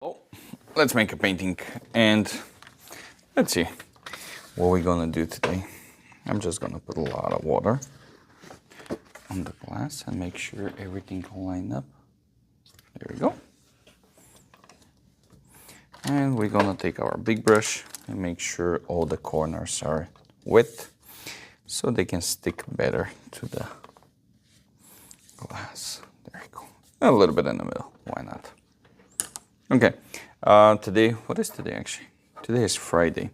Oh, let's make a painting and let's see what we're gonna do today. I'm just gonna put a lot of water on the glass and make sure everything will line up. There we go. And we're gonna take our big brush and make sure all the corners are wet so they can stick better to the glass. There you go. A little bit in the middle, why not? Okay, today, what is today actually? Today is Friday,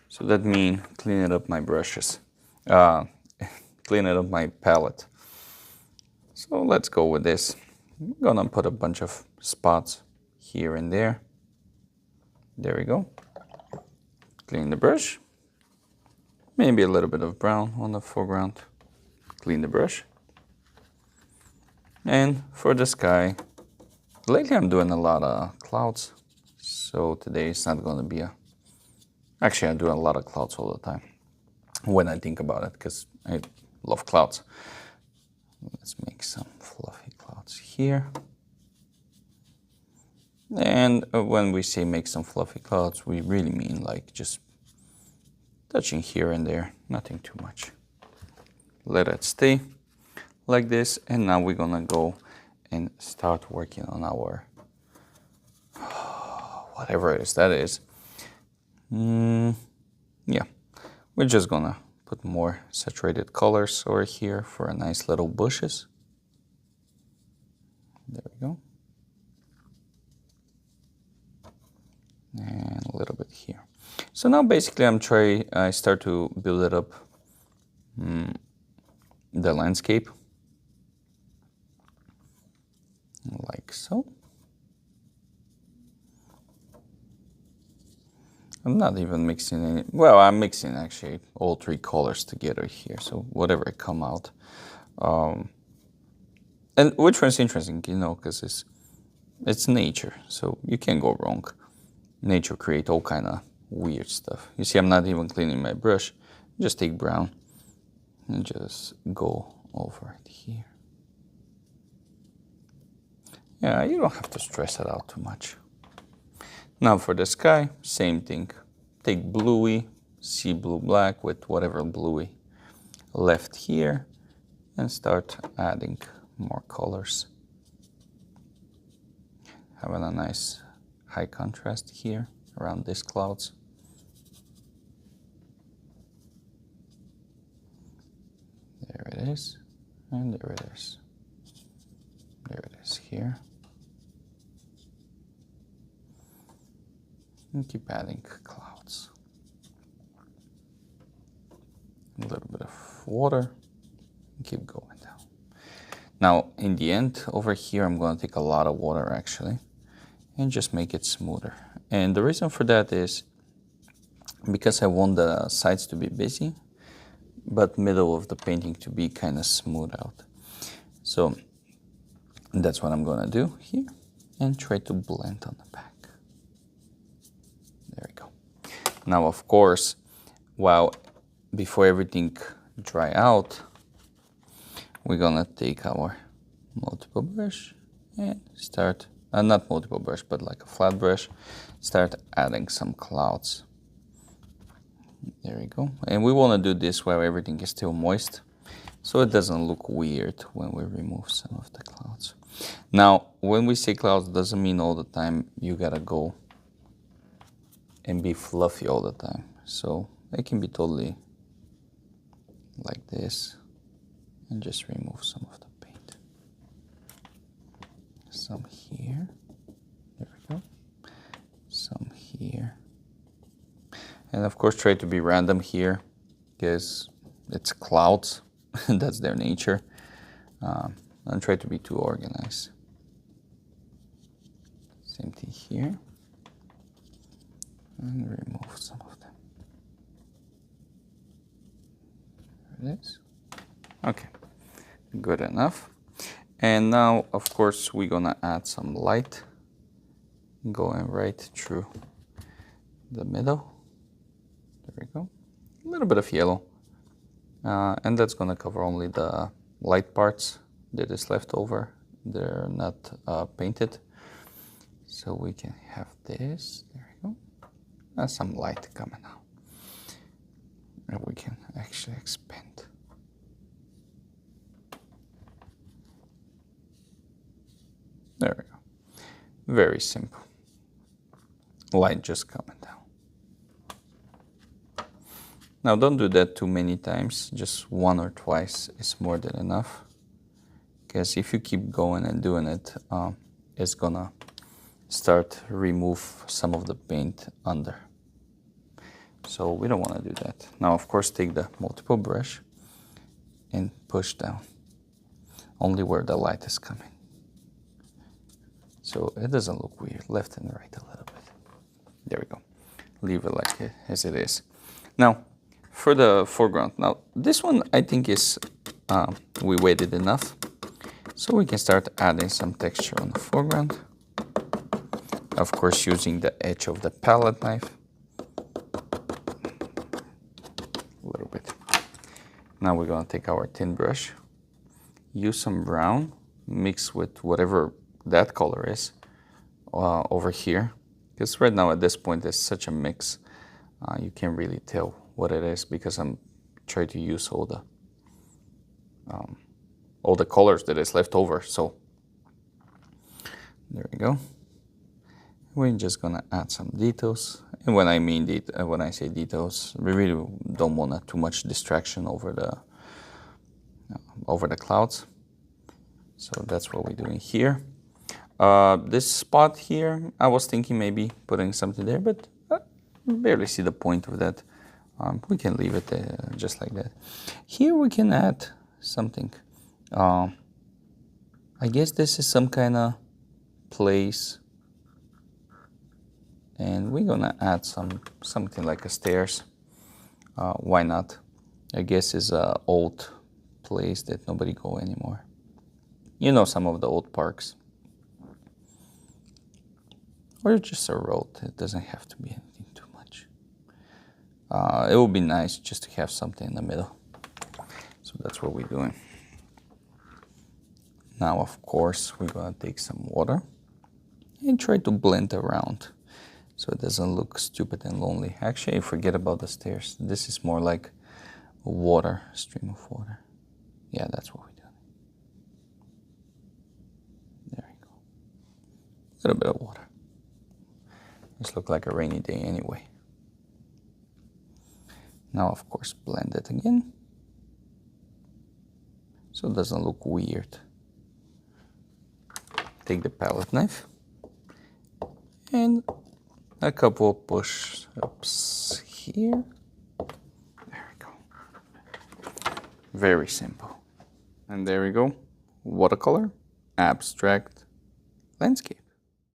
so that means cleaning up my brushes, cleaning up my palette. So let's go with this. I'm gonna put a bunch of spots here and there. There we go. Clean the brush. Maybe a little bit of brown on the foreground. Clean the brush. And for the sky, lately I'm doing a lot of clouds, so today it's not going to be actually I'm doing a lot of clouds all the time when I think about it, because I love clouds. Let's make some fluffy clouds here. And when we say make some fluffy clouds, we really mean like just touching here and there, nothing too much. Let it stay like this, and now we're gonna go and start working on our whatever it is that is. Yeah, we're just gonna put more saturated colors over here for a nice little bushes. There we go. And a little bit here. So now basically I start to build it up, the landscape. Like so. I'm not even mixing any, well, I'm mixing actually all three colors together here, so whatever come out. And which one's interesting, you know, because it's nature, so you can't go wrong. Nature create all kind of weird stuff. You see, I'm not even cleaning my brush. Just take brown and just go over it here. Yeah, you don't have to stress it out too much. Now for the sky, same thing. Take bluey, sea blue black with whatever bluey left here and start adding more colors. Having a nice high contrast here around these clouds. There it is, and there it is. There it is here. And keep adding clouds. A little bit of water, and keep going down. Now, in the end, over here, I'm going to take a lot of water actually, and just make it smoother. And the reason for that is because I want the sides to be busy, but middle of the painting to be kind of smooth out. So that's what I'm going to do here, and try to blend on the back. There we go. Now, of course, before everything dry out, we're gonna take our multiple brush and start, not multiple brush, but like a flat brush, start adding some clouds. There we go. And we want to do this while everything is still moist, so it doesn't look weird when we remove some of the clouds. Now, when we say clouds, doesn't mean all the time you gotta go and be fluffy all the time. So it can be totally like this, and just remove some of the paint. Some here, there we go. Some here. And of course try to be random here, because it's clouds, that's their nature. Don't try to be too organized. Same thing here. And remove some of them. There it is. Okay, good enough. And now, of course, we're gonna add some light going right through the middle. There we go. A little bit of yellow. And that's gonna cover only the light parts that is left over. They're not painted. So we can have this, there we go, and some light coming out. And we can actually expand. There we go. Very simple. Light just coming down. Now don't do that too many times, just one or twice is more than enough. Because if you keep going and doing it, it's gonna start remove some of the paint under. So we don't want to do that. Now of course take the multiple brush and push down, only where the light is coming. So it doesn't look weird, left and right a little bit. There we go. Leave it like it, as it is. Now, for the foreground, now this one I think is, we waited enough. So we can start adding some texture on the foreground. Of course, using the edge of the palette knife. A little bit. Now we're gonna take our thin brush, use some brown, mix with whatever that color is over here. Because right now at this point there's such a mix, you can't really tell what it is because I'm trying to use all the colors that is left over. So there we go. We're just gonna add some details, and when I mean when I say details, we really don't want too much distraction over the clouds. So that's what we're doing here. This spot here, I was thinking maybe putting something there, but I barely see the point of that. We can leave it just like that. Here we can add something. I guess this is some kind of place, and we're gonna add something like a stairs. Why not? I guess it's an old place that nobody go anymore. You know, some of the old parks. Or just a road. It doesn't have to be anything too much. It would be nice just to have something in the middle. So that's what we're doing. Now, of course, we're gonna take some water and try to blend around so it doesn't look stupid and lonely. Actually, forget about the stairs. This is more like a water, stream of water. Yeah, that's what we're doing. There we go. A little bit of water. This looks like a rainy day anyway. Now, of course, blend it again so it doesn't look weird. Take the palette knife and a couple of push-ups here. There we go. Very simple. And there we go. Watercolor, abstract, landscape.